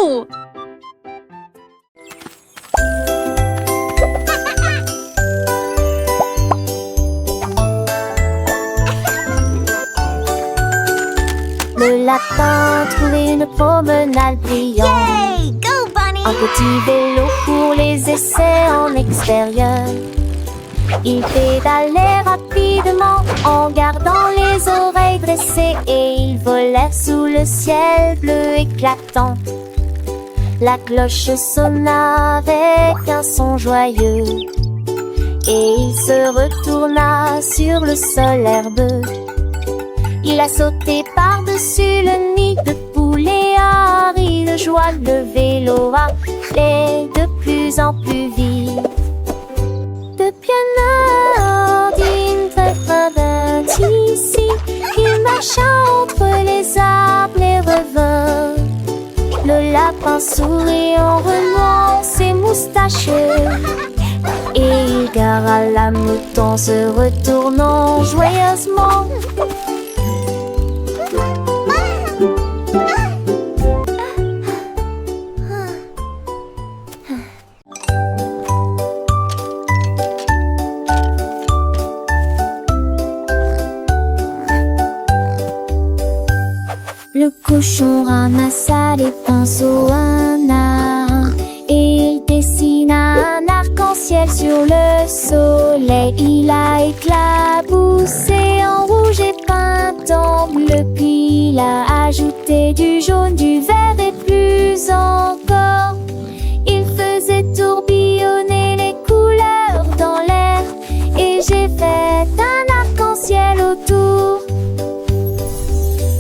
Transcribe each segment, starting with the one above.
Wouhou! Le lapin trouvait une promenade brillante. Yay! Go, Bunny! Un petit vélo pour les essais en extérieur. Il pédalait rapidement en gardant les oreilles dressées et ils volèrent sous le ciel bleu éclatant. La cloche sonna avec un son joyeux et il se retourna sur le sol herbeux. Il a sauté par-dessus le nid de poule et a ri de joie. Le vélo allait de plus en plus vite. Depuis un ordinateur ici, il marcha entre les arbres et revint. Le lapin sourit en remuant ses moustaches et il gara la mouton se retournant joyeusement. Le cochon ramassa les pinceaux un à un et il dessina un arc-en-ciel sur le soleil. Il a éclaboussé en rouge et peint en bleu, puis il a ajouté du jaune, du vert et plus encore. Il faisait tourbillonner les couleurs dans l'air et j'ai fait un arc-en-ciel autour.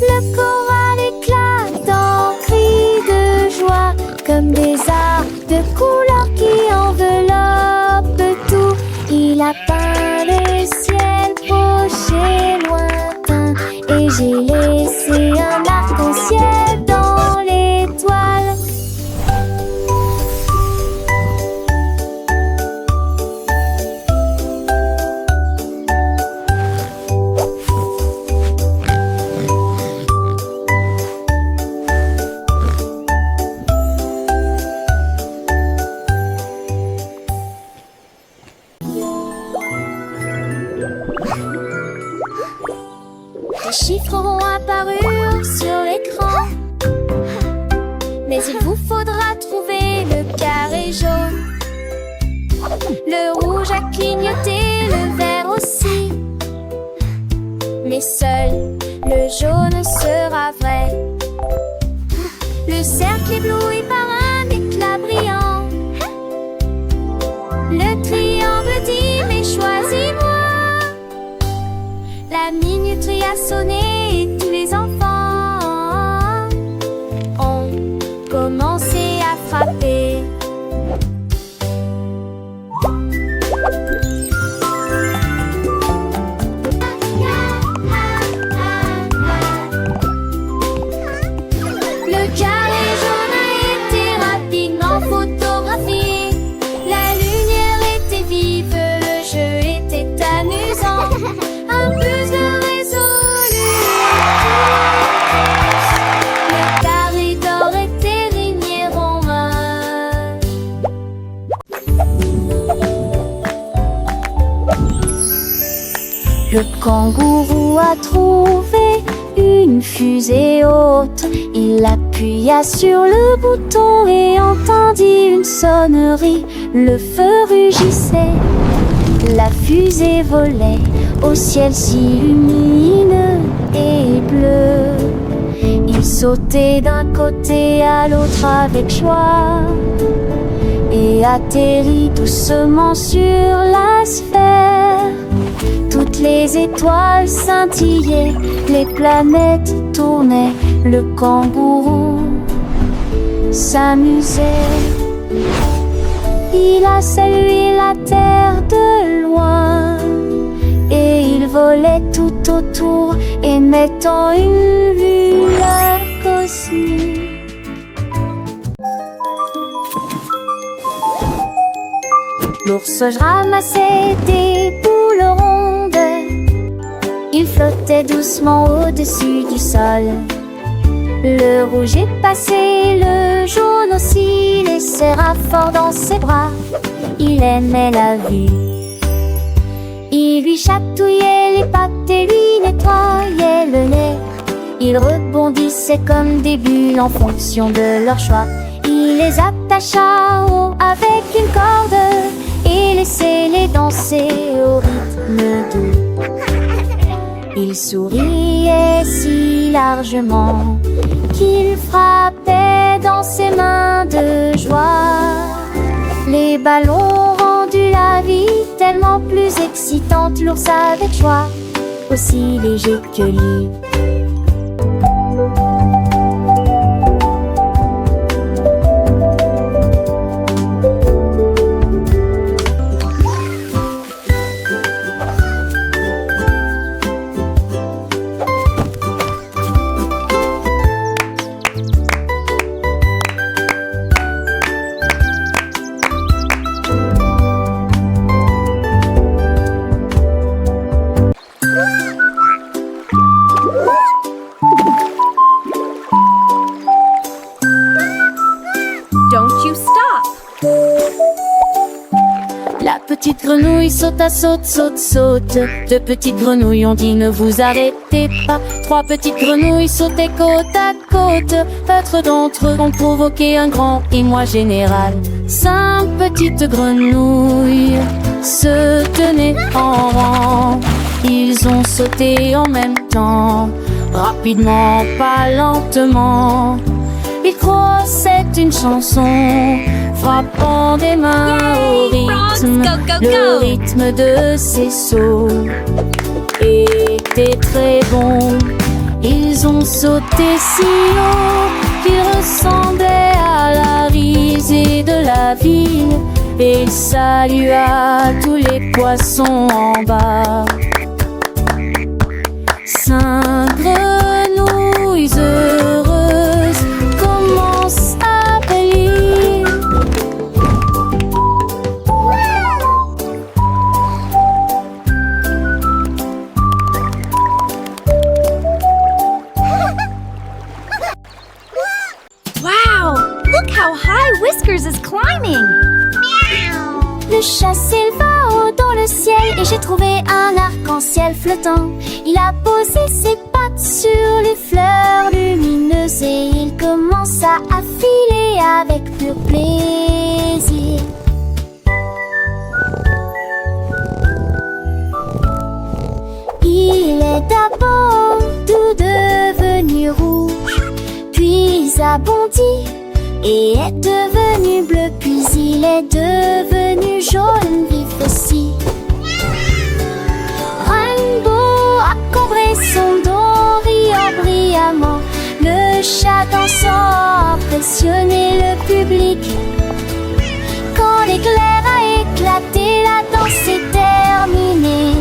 Le choral éclate en cris de joie, comme des arcs de couleurs qui enveloppent tout. Il a peint le ciel proche et lointain, et j'ai laissé un arc-en-ciel dans l'étoile. Des chiffres auront apparu sur l'écran, mais il vous faudra trouver le carré jaune. Le rouge a clignoté, le vert aussi, mais seul le jaune sera vrai. Le cercle ébloui par un éclat brillant. Le triangle dit mais choisis-moi. La minuterie a sonné et tous les enfants ont commencé à frapper. Le carré jaune a été rapidement photographié. La lumière était vive, le jeu était amusant. Un puzzle résolu. Le carré d'or était rigné romain. Le kangourou a trouvé une fusée haute. Il appuya sur le bouton et entendit une sonnerie. Le feu rugissait, la fusée volait au ciel si lumineux et bleu. Il sautait d'un côté à l'autre avec joie et atterrit doucement sur la sphère. Toutes les étoiles scintillaient, les planètes tournaient, le kangourou s'amusait. Il a salué la terre de loin et il volait tout autour, émettant une lueur cosmique. L'ours ramassait des boules rondes. Il flottait doucement au-dessus du sol. Le rouge est passé, le jaune aussi les serra fort dans ses bras. Il aimait la vie. Il lui chatouillait les pattes et lui nettoyait le nez. Ils rebondissaient comme des bulles en fonction de leur choix. Il les attacha haut avec une corde et laissait-les danser au rythme doux. Il souriait si largement qu'il frappait dans ses mains de joie. Les ballons ont rendu la vie tellement plus excitante. L'ours avec joie, aussi léger que lui. Don't you stop! La petite grenouille sauta, saute, saute, saute. Deux petites grenouilles ont dit ne vous arrêtez pas. Trois petites grenouilles sautaient côte à côte. Quatre d'entre eux ont provoqué un grand émoi général. Cinq petites grenouilles se tenaient en rang. Ils ont sauté en même temps, rapidement, pas lentement. Ils crossaient une chanson, frappant des mains au rythme. Frogs, go, go, Le go. rythme de ces sauts était très bon. Ils ont sauté si haut qu'ils ressemblaient à la risée de la ville. Et ils salua tous les poissons en bas. Cinq grenouilles heureuses commencent à bêlir. Wow! Look how high Whiskers is climbing! Le chat s'éleva haut dans le ciel et j'ai trouvé un arc-en-ciel flottant. Il a posé ses pattes sur les fleurs lumineuses et il commença à filer avec pur plaisir. Il est d'abord tout devenu rouge, puis a bondi et est devenu bleu, puis il est devenu jaune vif aussi. Rainbow a cambré son dos, riant brillamment. Le chat dansant impressionnait le public. Quand l'éclair a éclaté, la danse est terminée.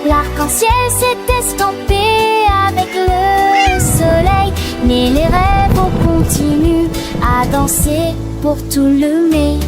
L'arc-en-ciel s'est estampé avec le soleil, mais les rêves ont continué à danser pour tout le mai.